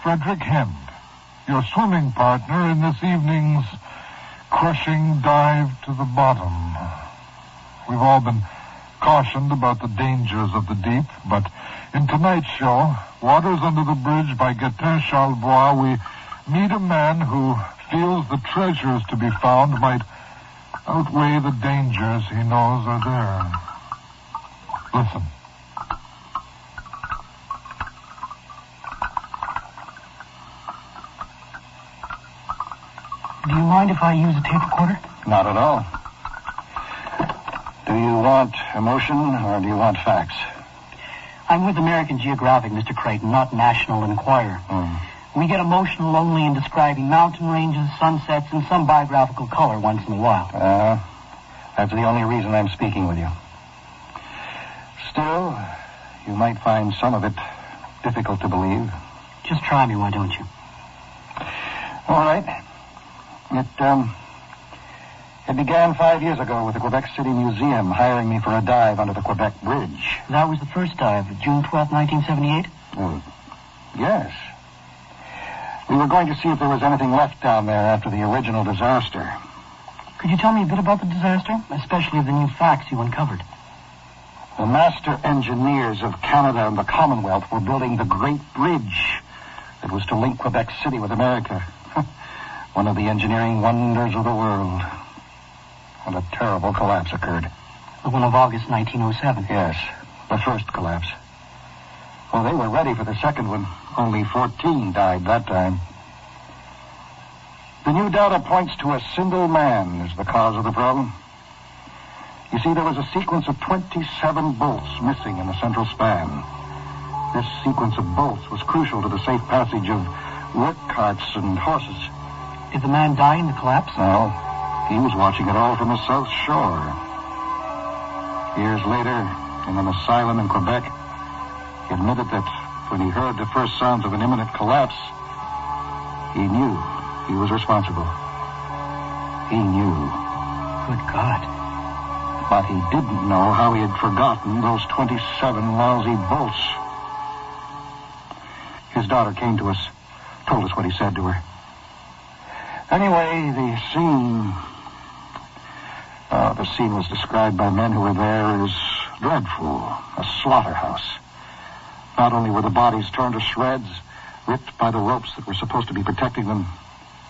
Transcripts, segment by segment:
Frederick Hend, your swimming partner in this evening's crushing dive to the bottom. We've all been cautioned about the dangers of the deep, but in tonight's show, Waters Under the Bridge by Gaetan Charlevoix, we meet a man who feels the treasures to be found might outweigh the dangers he knows are there. Listen. Do you mind if I use a tape recorder? Not at all. Do you want emotion or do you want facts? I'm with American Geographic, Mr. Creighton, not National Enquirer. We get emotional only in describing mountain ranges, sunsets, and some biographical color once in a while. That's the only reason I'm speaking with you. Still, you might find some of it difficult to believe. Just try me, why don't you? All right. It began 5 years ago with the Quebec City Museum hiring me for a dive under the Quebec Bridge. That was the first dive, June 12th, 1978? Yes. We were going to see if there was anything left down there after the original disaster. Could you tell me a bit about the disaster, especially of the new facts you uncovered? The master engineers of Canada and the Commonwealth were building the Great Bridge that was to link Quebec City with America. One of the engineering wonders of the world. And a terrible collapse occurred. The one of August 1907? Yes, the first collapse. Well, they were ready for the second one. Only 14 died that time. The new data points to a single man as the cause of the problem. You see, there was a sequence of 27 bolts missing in the central span. This sequence of bolts was crucial to the safe passage of work carts and horses. Did the man die in the collapse? No. He was watching it all from the South Shore. Years later, in an asylum in Quebec, he admitted that when he heard the first sounds of an imminent collapse, he knew he was responsible. He knew. Good God. But he didn't know how he had forgotten those 27 lousy bolts. His daughter came to us, told us what he said to her. Anyway, the scene was described by men who were there as dreadful, a slaughterhouse. Not only were the bodies torn to shreds, ripped by the ropes that were supposed to be protecting them,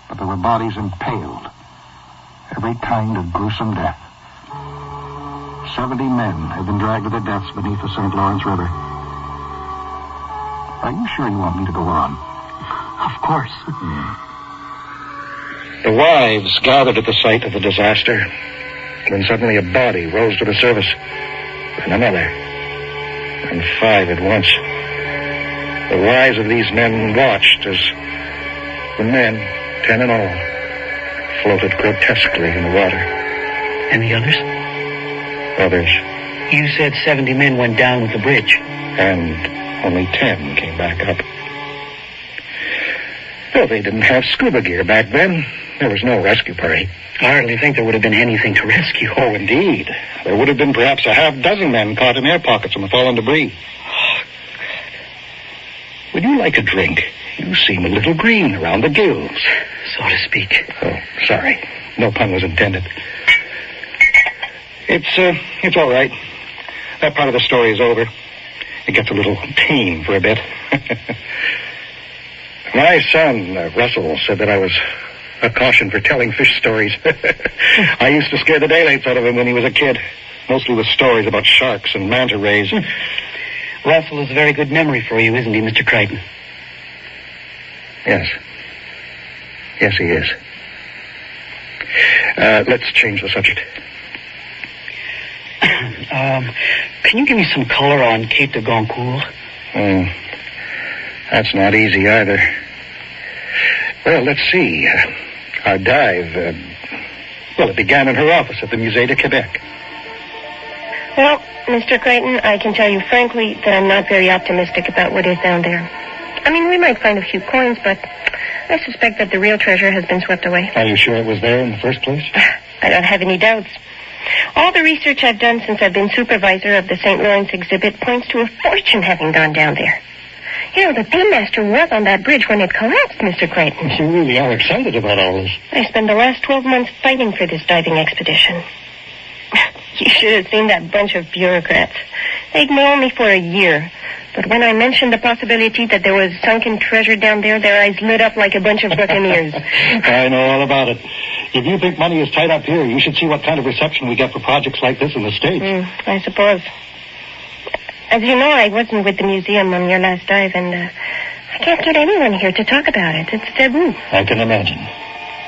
but there were bodies impaled. Every kind of gruesome death. 70 men had been dragged to their deaths beneath the St. Lawrence River. Are you sure you want me to go on? Of course. The wives gathered at the site of the disaster when suddenly a body rose to the surface, and another, and 5 at once. The wives of these men watched as the men, 10 in all, floated grotesquely in the water. And the others? Others. You said 70 men went down with the bridge. And only 10 came back up. Well, they didn't have scuba gear back then. There was no rescue party. I hardly think there would have been anything to rescue. Oh, indeed. There would have been perhaps a half-dozen men caught in air pockets from the fallen debris. Would you like a drink? You seem a little green around the gills. So to speak. Oh, sorry. No pun was intended. It's all right. That part of the story is over. It gets a little tame for a bit. My son, Russell, said that I was a caution for telling fish stories. I used to scare the daylights out of him when he was a kid, mostly with stories about sharks and manta rays. Russell has a very good memory for you, isn't he, Mr. Creighton? Yes. Yes, he is. Let's change the subject. Can you give me some color on Cape de Goncourt? That's not easy either. Well, let's see. Our dive, it began in her office at the Musée de Quebec. Well, Mr. Creighton, I can tell you frankly that I'm not very optimistic about what is down there. I mean, we might find a few coins, but I suspect that the real treasure has been swept away. Are you sure it was there in the first place? I don't have any doubts. All the research I've done since I've been supervisor of the St. Lawrence exhibit points to a fortune having gone down there. You know, the paymaster was on that bridge when it collapsed, Mr. Creighton. You really are excited about all this. I spent the last 12 months fighting for this diving expedition. You should have seen that bunch of bureaucrats. They ignored me for a year. But when I mentioned the possibility that there was sunken treasure down there, their eyes lit up like a bunch of buccaneers. I know all about it. If you think money is tied up here, you should see what kind of reception we get for projects like this in the States. I suppose. As you know, I wasn't with the museum on your last dive, and I can't get anyone here to talk about it. It's taboo. I can imagine.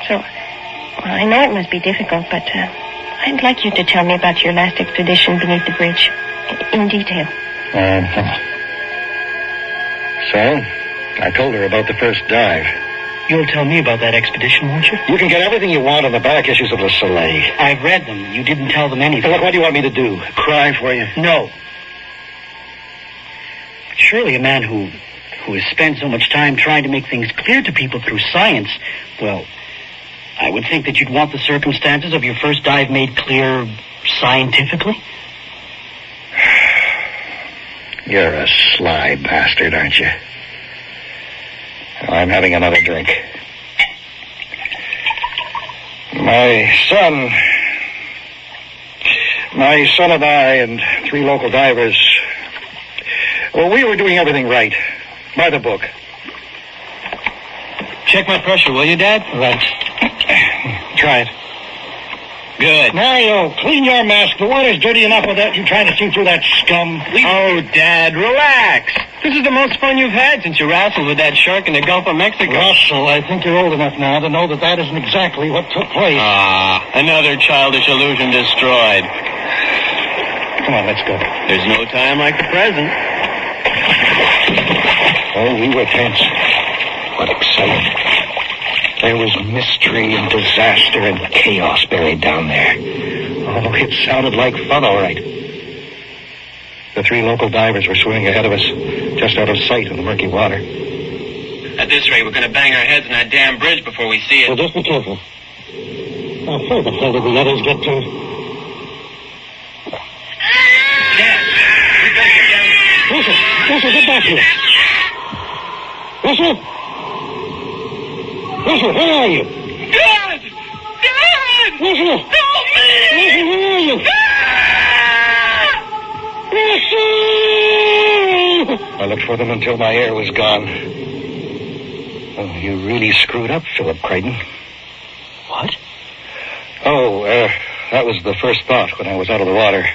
So, well, I know it must be difficult, but I'd like you to tell me about your last expedition beneath the bridge, in detail. So, I told her about the first dive. You'll tell me about that expedition, won't you? You can get everything you want in the back issues of Le Soleil. I've read them. You didn't tell them anything. Look, what do you want me to do? Cry for you? No. But surely a man who has spent so much time trying to make things clear to people through science, well, I would think that you'd want the circumstances of your first dive made clear scientifically. You're a sly bastard, aren't you? I'm having another drink. My son and I and 3 local divers, well, we were doing everything right. By the book. Check my pressure, will you, Dad? Right. Try it. Good. Mario, clean your mask. The water's dirty enough without you trying to see through that scum. Oh, Dad, relax. This is the most fun you've had since you wrestled with that shark in the Gulf of Mexico. Russell, I think you're old enough now to know that that isn't exactly what took place. Another childish illusion destroyed. Come on, let's go. There's no time like the present. Oh, we were tense. What excitement. There was mystery and disaster and chaos buried down there. Oh, it sounded like fun, all right. The 3 local divers were swimming ahead of us, just out of sight in the murky water. At this rate, we're going to bang our heads on that damn bridge before we see it. Well, just be careful. Now, where the hell did the others get to? Dad, we better get down there. Russell, get back here. Russell? Russell, where are you? Dad! Dad! Russell! Help me! Russell, where are you? I looked for them until my air was gone. Oh, you really screwed up, Philip Creighton. What? Oh, that was the first thought when I was out of the water.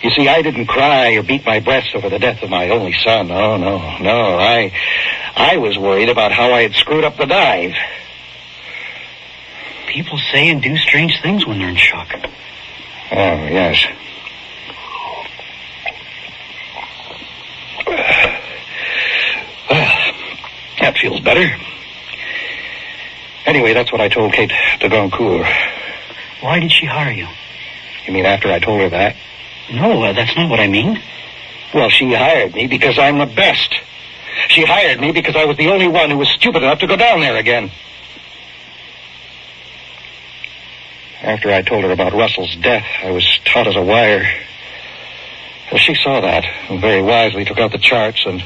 You see, I didn't cry or beat my breast over the death of my only son. Oh, no. I was worried about how I had screwed up the dive. People say and do strange things when they're in shock. Oh, yes. Well, that feels better. Anyway, that's what I told Kate de Goncourt. Why did she hire you? You mean after I told her that? No, that's not what I mean. Well, she hired me because I'm the best. She hired me because I was the only one who was stupid enough to go down there again. After I told her about Russell's death, I was taut as a wire. Well, she saw that and very wisely took out the charts and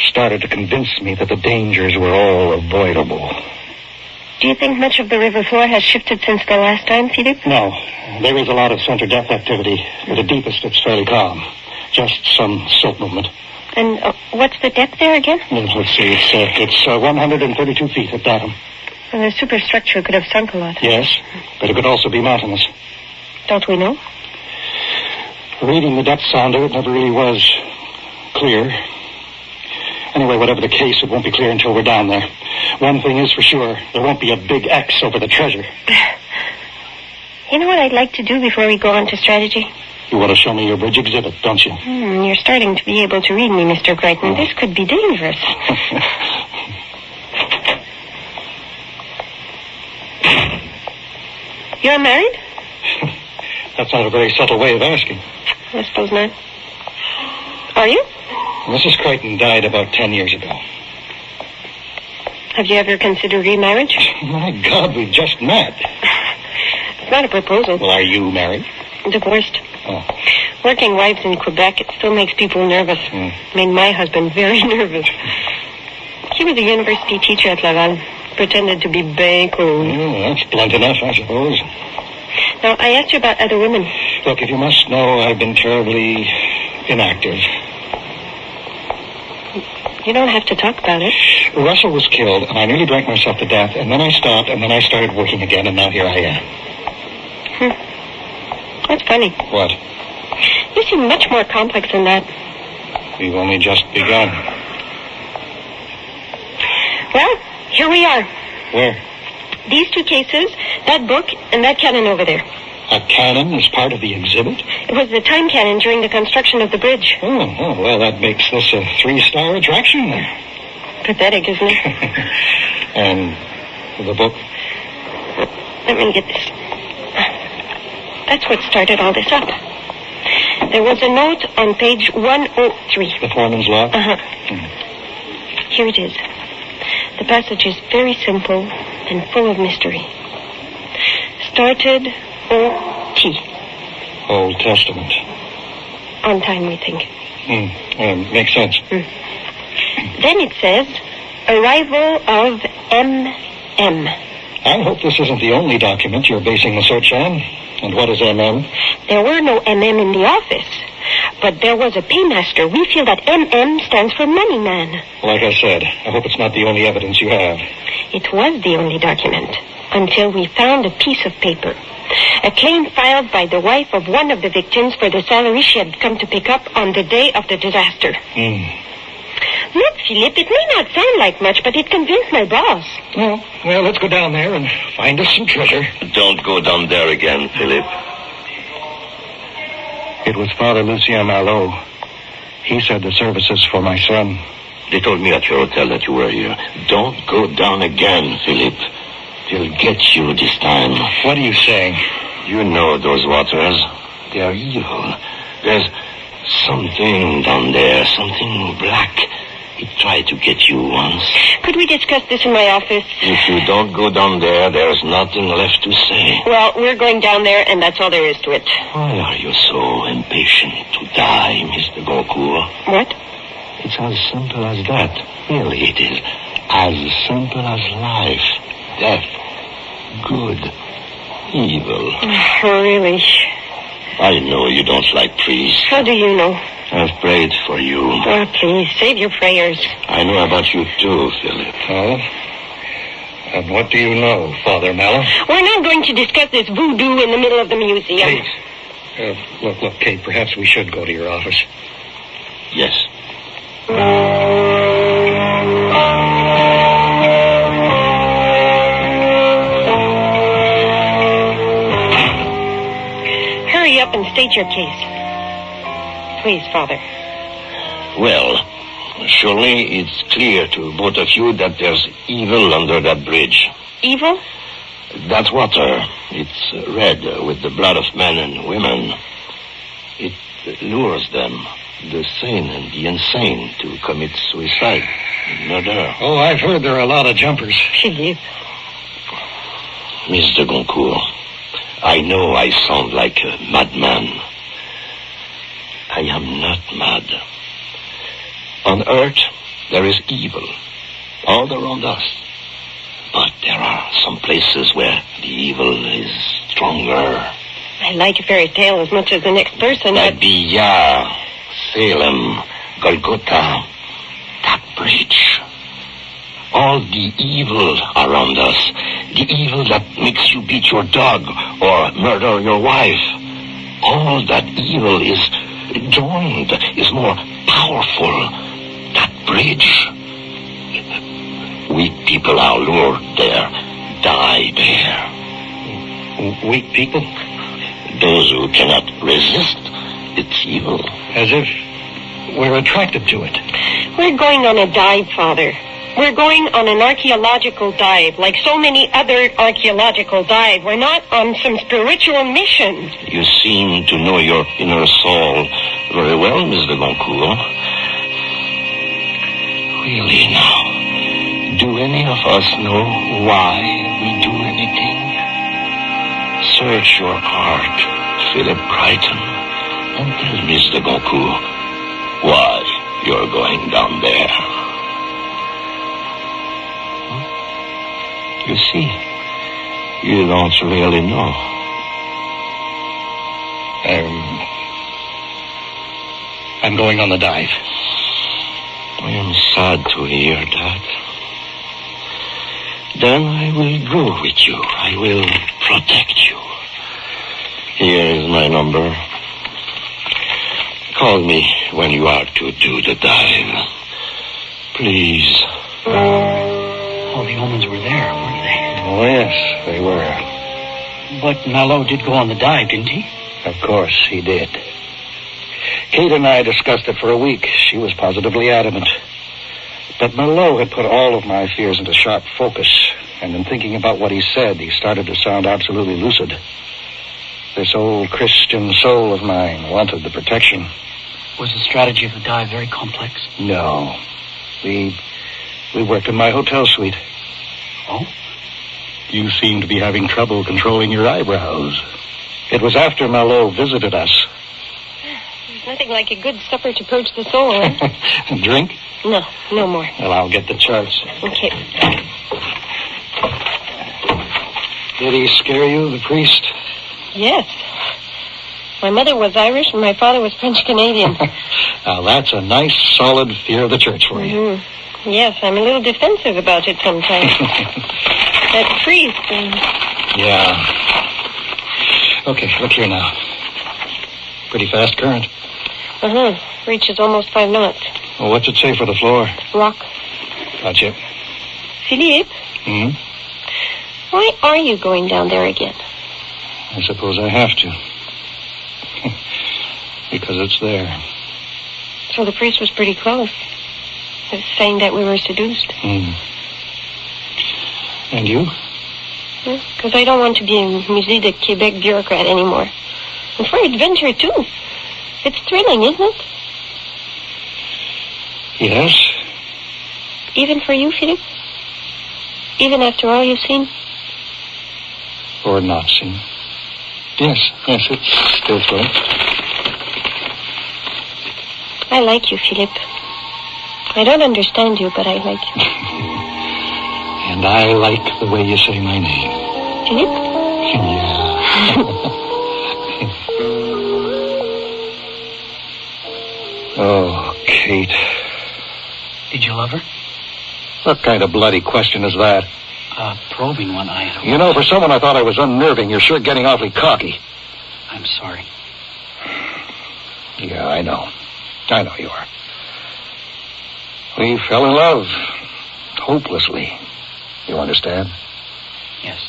started to convince me that the dangers were all avoidable. Do you think much of the river floor has shifted since the last time, Philippe? No. There is a lot of center depth activity. At the deepest, it's fairly calm. Just some silt movement. And what's the depth there again? Let's see. It's 132 feet at bottom. Well, the superstructure could have sunk a lot. Yes, but it could also be mountainous. Don't we know? Reading the depth sounder, it never really was clear. Anyway, whatever the case, it won't be clear until we're down there. One thing is for sure, there won't be a big X over the treasure. You know what I'd like to do before we go on to strategy? You want to show me your bridge exhibit, don't you? You're starting to be able to read me, Mr. Creighton. This could be dangerous. You're married? That's not a very subtle way of asking. I suppose not. Are you? Mrs. Creighton died about 10 years ago. Have you ever considered remarriage? My God, we just met. It's not a proposal. Well, are you married? Divorced. Oh. Working wives in Quebec, it still makes people nervous. Made my husband very nervous. He was a university teacher at Laval. Pretended to be bien cool. That's blunt enough, I suppose. Now, I asked you about other women. Look, if you must know, I've been terribly inactive. You don't have to talk about it. Russell was killed, and I nearly drank myself to death, and then I stopped, and then I started working again, and now here I am. That's funny. What? You seem much more complex than that. We've only just begun. Well, here we are. Where? These two cases, that book, and that cannon over there. A cannon is part of the exhibit? It was the time cannon during the construction of the bridge. Oh, well, that makes this a 3-star attraction. Pathetic, isn't it? And the book? Let me get this. That's what started all this up. There was a note on page 103. The foreman's log? Uh-huh. Here it is. The passage is very simple and full of mystery. Started O.T. Old Testament. On time, we think. Makes sense. Then it says, arrival of M.M. I hope this isn't the only document you're basing the search on. And what is M.M.? There were no M.M. in the office, but there was a paymaster. We feel that M.M. stands for money man. Like I said, I hope it's not the only evidence you have. It was the only document, until we found a piece of paper. A claim filed by the wife of one of the victims for the salary she had come to pick up on the day of the disaster. Look, Philippe, it may not sound like much, but it convinced my boss. Well, let's go down there and find us some treasure. Don't go down there again, Philippe. It was Father Lucien Malot. He said the services for my son. They told me at your hotel that you were here. Don't go down again, Philippe. They'll get you this time. What are you saying? You know those waters. They are evil. There's something down there, something black. He tried to get you once. Could we discuss this in my office? If you don't go down there, there's nothing left to say. Well, we're going down there, and that's all there is to it. Why are you so impatient to die, Mr. Goncourt? What? It's as simple as that. Really, it is. As simple as life, death, good, evil. Really? I know you don't like priests. How do you know? I've prayed for you. Oh, please, save your prayers. I know about you too, Philip. Oh? And what do you know, Father Mallow? We're not going to discuss this voodoo in the middle of the museum. Please. Look, Kate, perhaps we should go to your office. Yes. Hurry up and state your case. Please, Father. Well, surely it's clear to both of you that there's evil under that bridge. Evil? That water, it's red with the blood of men and women. It lures them, the sane and the insane, to commit suicide, murder. Oh, I've heard there are a lot of jumpers. Jeez. Mr. Goncourt, I know I sound like a madman. I am not mad. On earth, there is evil all around us. But there are some places where the evil is stronger. I like a fairy tale as much as the next person. Like Biyah, Salem, Golgotha, that bridge. All the evil around us. The evil that makes you beat your dog or murder your wife. All that evil is joined, is more powerful. That bridge. Weak people are lured there, die there. Weak people? Those who cannot resist its evil. As if we're attracted to it. We're going on a dive, Father. We're going on an archaeological dive, like so many other archaeological dives. We're not on some spiritual mission. You seem to know your inner soul very well, Mr. Goncourt. Really now, do any of us know why we do anything? Search your heart, Philip Crichton. And tell Mr. Goku why you're going down there. You see, you don't really know. I'm going on the dive. I am sad to hear that. Then I will go with you. I will protect you. Here is my number. Call me when you are to do the dive. Please. All the omens were there, weren't they? Oh, yes, they were. But Mallow did go on the dive, didn't he? Of course he did. Kate and I discussed it for a week. She was positively adamant. But Mallow had put all of my fears into sharp focus, and in thinking about what he said, he started to sound absolutely lucid. This old Christian soul of mine wanted the protection. Was the strategy of the dive very complex? No. We worked in my hotel suite. Oh? You seem to be having trouble controlling your eyebrows. It was after Mallow visited us. There's nothing like a good supper to purge the soul, eh? Drink? No, no more. Well, I'll get the charts. Okay. Did he scare you, the priest? Yes. My mother was Irish and my father was French-Canadian. Now, that's a nice, solid fear of the church for you. Mm-hmm. Yes, I'm a little defensive about it sometimes. That priest... Yeah. Okay, look here now. Pretty fast current. Uh-huh. Reaches almost 5 knots. Well, what's it say for the floor? Rock. Gotcha. Philippe? Hmm? Why are you going down there again? I suppose I have to. Because it's there. So the priest was pretty close. He was saying that we were seduced. And you? Because I don't want to be a Musée de Québec bureaucrat anymore. And for adventure, too. It's thrilling, isn't it? Yes. Even for you, Philippe? Even after all you've seen? Or not seen. Yes, it's still fun. I like you, Philippe. I don't understand you, but I like you. And I like the way you say my name. Philippe? Yeah. Oh, Kate. Did you love her? What kind of bloody question is that? A probing one, You know, for someone I thought I was unnerving, you're sure getting awfully cocky. I'm sorry. Yeah, I know. I know you are. We fell in love. Hopelessly. You understand? Yes.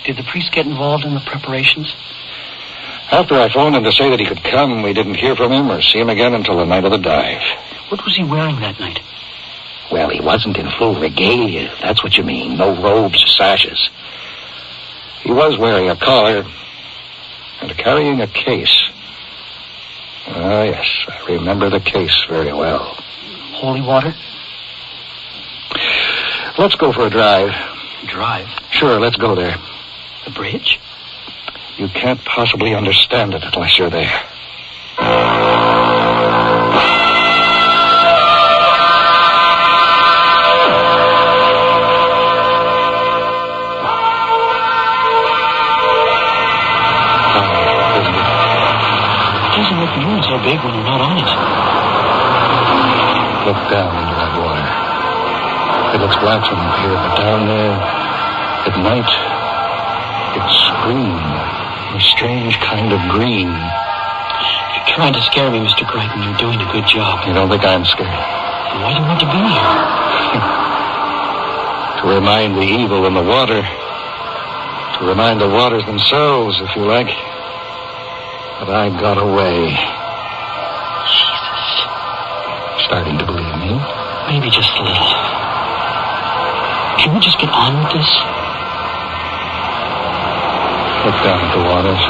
Did the priest get involved in the preparations? After I phoned him to say that he could come, we didn't hear from him or see him again until the night of the dive. What was he wearing that night? Well, he wasn't in full regalia. That's what you mean. No robes or sashes. He was wearing a collar and carrying a case. Ah, yes, I remember the case very well. Holy water? Let's go for a drive. Drive? Sure, let's go there. The bridge? You can't possibly understand it unless you're there. So big when you're not on it. Look down into that water. It looks black from up here, but down there, at night, it's green. A strange kind of green. You're trying to scare me, Mr. Crichton. You're doing a good job. You don't think I'm scared? Why do you want to be here? To remind the evil in the water. To remind the waters themselves, if you like. But I got away. Starting to believe me? Maybe just a little. Can we just get on with this? Look down at the waters.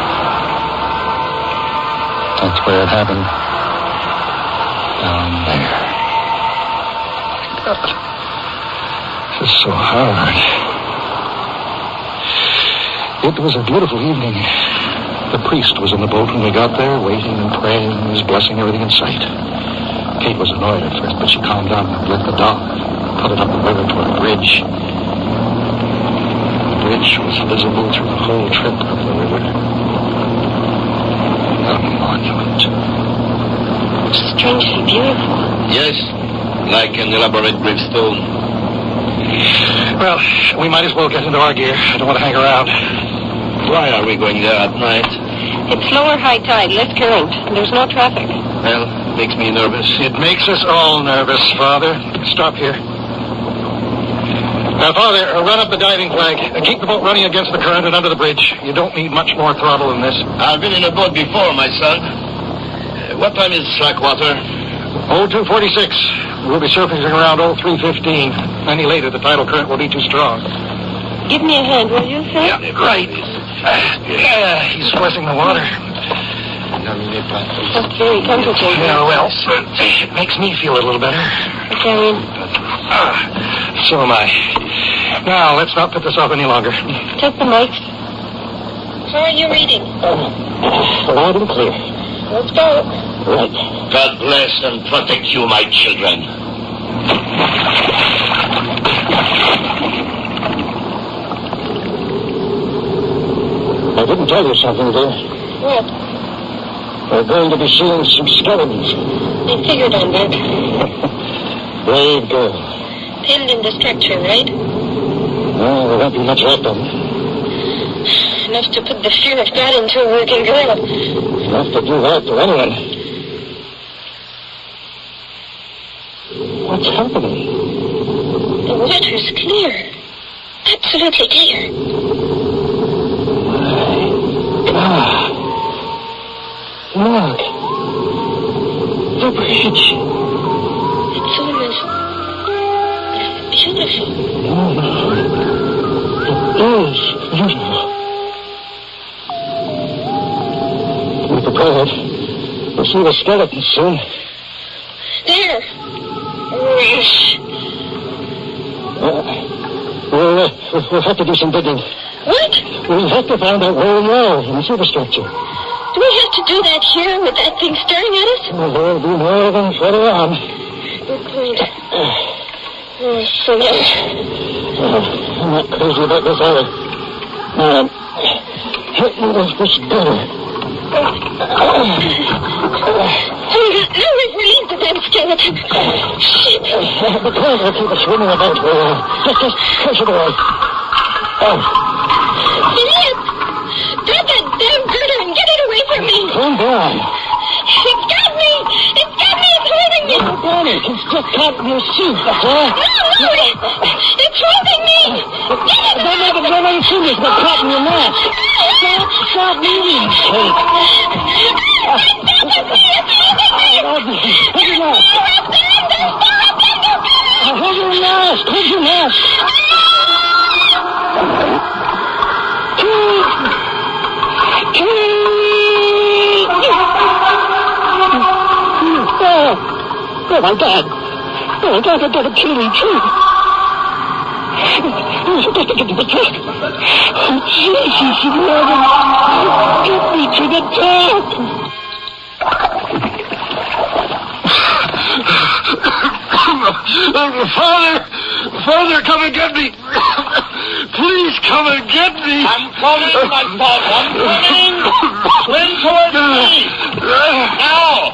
That's where it happened. Down there. My God. This is so hard. It was a beautiful evening. The priest was in the boat when we got there, waiting and praying and was blessing everything in sight. Kate was annoyed at first, but she calmed down and let the dog put it up the river toward the bridge. The bridge was visible through the whole trip up the river. A monument. Strangely beautiful. Yes, like an elaborate gravestone. Well, we might as well get into our gear. I don't want to hang around. Why are we going there at night? It's lower high tide, less current. There's no traffic. Well, makes me nervous. It makes us all nervous, Father. Stop here. Father, run up the diving flag. Keep the boat running against the current and under the bridge. You don't need much more throttle than this. I've been in a boat before, my son. What time is slack water? 0246. We'll be surfacing around 0315. Any later, the tidal current will be too strong. Give me a hand, will you, sir? Yeah, right. He's squishing the water. That's very comforting. Yeah, well, it makes me feel a little better. Okay. So am I. Now, let's not put this off any longer. Take the mic. How are you reading? Loud and clear. Let's go. Right. God bless and protect you, my children. I didn't tell you something, dear. What? We're going to be seeing some skeletons. I figured on that. Brave girl. Pinned in the structure, right? Well, there won't be much left of them. Enough to put the fear of God into a working girl. Enough to do that to anyone. What's happening? The water's clear. Absolutely clear. God. Look. The bridge. It's almost beautiful. Oh, no. It is beautiful. Be prepared. We'll see the skeletons soon. There. Rubeš. We'll have to do some digging. What? We'll have to find out where we are in the superstructure. Do we have to do that here with that thing staring at us? Well, there'll be more of them further on. Good point. So yes. I'm not crazy about this either. Help me with this better. Now we've released the damn skeleton. Shit. The current will keep us swimming about for a while. Just push it away. Idiot! Grab that damn girder and get it away from me! Calm down. It's got me! It's got me! It's holding me! Don't panic. It's just caught in your seat, that's all. No! It's holding me! Don't let it fingers get caught in your mask. Stop moving, Kate. Hold your mask. Hold your mask. Hold your mask. Oh, my God. Oh, my God, I've got to kill me, too. I've got to get to the top. Oh, Jesus, Lord. Get me to the top. Father, come and get me. Please come and get me. I'm coming, my son. I'm coming. Swim towards me. Now.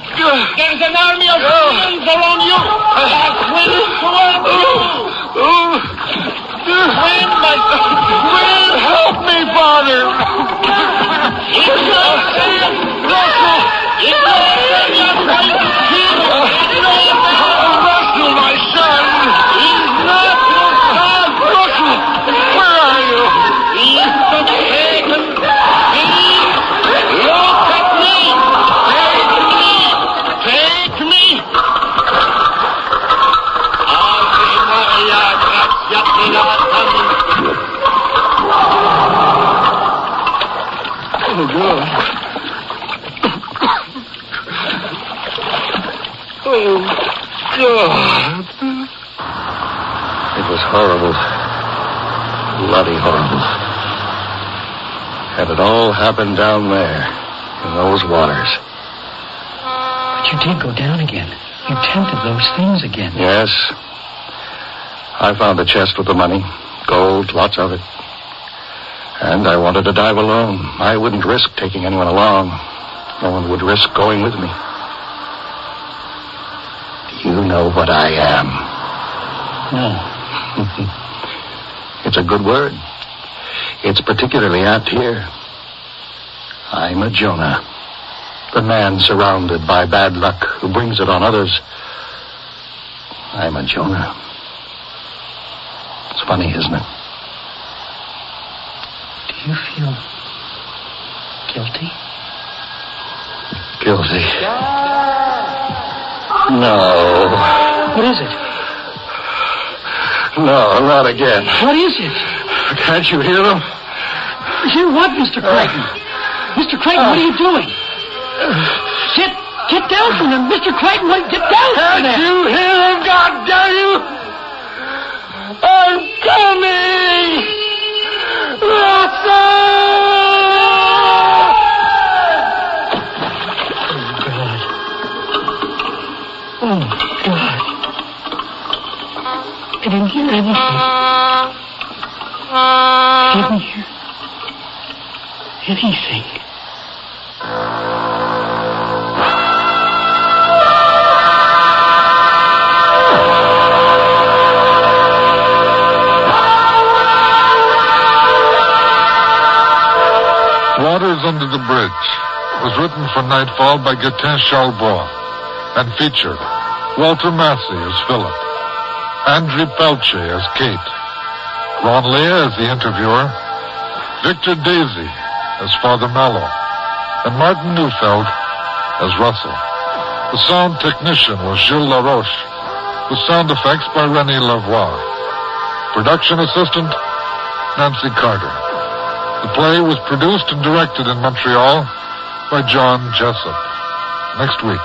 There's an army of demons around you. Swim towards you. Swim, my son. Swim. Help me, Father. It's not safe. It's not safe. You're going to kill him. Russell, my son. He's not your son. Russell, where are you? He's been taken. Please, look at me. Take me. Ave Maria, gratia plena Domini. Oh, God. Oh, God. It was horrible. Bloody horrible. And it all happened down there, in those waters. But you did go down again. You tempted those things again. Yes. I found the chest with the money. Gold, lots of it. And I wanted to dive alone. I wouldn't risk taking anyone along. No one would risk going with me. Do you know what I am? No. It's a good word. It's particularly apt here. I'm a Jonah. The man surrounded by bad luck who brings it on others. I'm a Jonah. It's funny, isn't it? Do you feel guilty? Guilty? No. What is it? No, not again. What is it? Can't you hear them? Hear what, Mr. Creighton? Mr. Creighton, what are you doing? Get down from them, Mr. Creighton. Get down from them. Can't you hear them, God damn you? I'm coming! Oh, God. I didn't hear anything. I didn't hear anything. Waters Under the Bridge was written for Nightfall by Gatin Charlebois and featured Walter Massey as Philip, Andrew Pelche as Kate, Ron Lea as the interviewer, Victor Daisy as Father Mallow, and Martin Neufeld as Russell. The sound technician was Gilles Laroche, with sound effects by René Lavoie. Production assistant, Nancy Carter. The play was produced and directed in Montreal by John Jessup. Next week,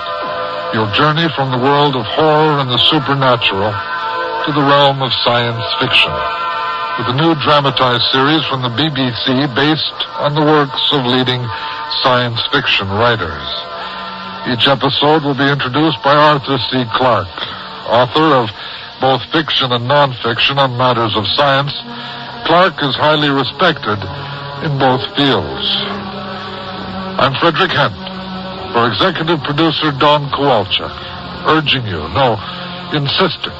you'll journey from the world of horror and the supernatural to the realm of science fiction, with a new dramatized series from the BBC based on the works of leading science fiction writers. Each episode will be introduced by Arthur C. Clarke, author of both fiction and non-fiction on matters of science. Clarke is highly respected in both fields. I'm Frederick Hent, for executive producer Don Kowalczyk, urging you, insisting,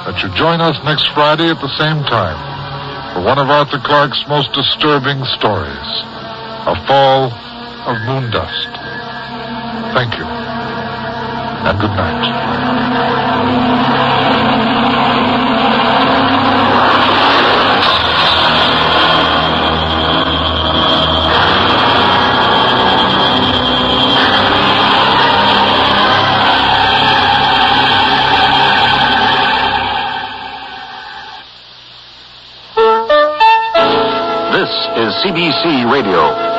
that you join us next Friday at the same time for one of Arthur Clarke's most disturbing stories, A Fall of Moon Dust. Thank you, and good night. This is CBC Radio.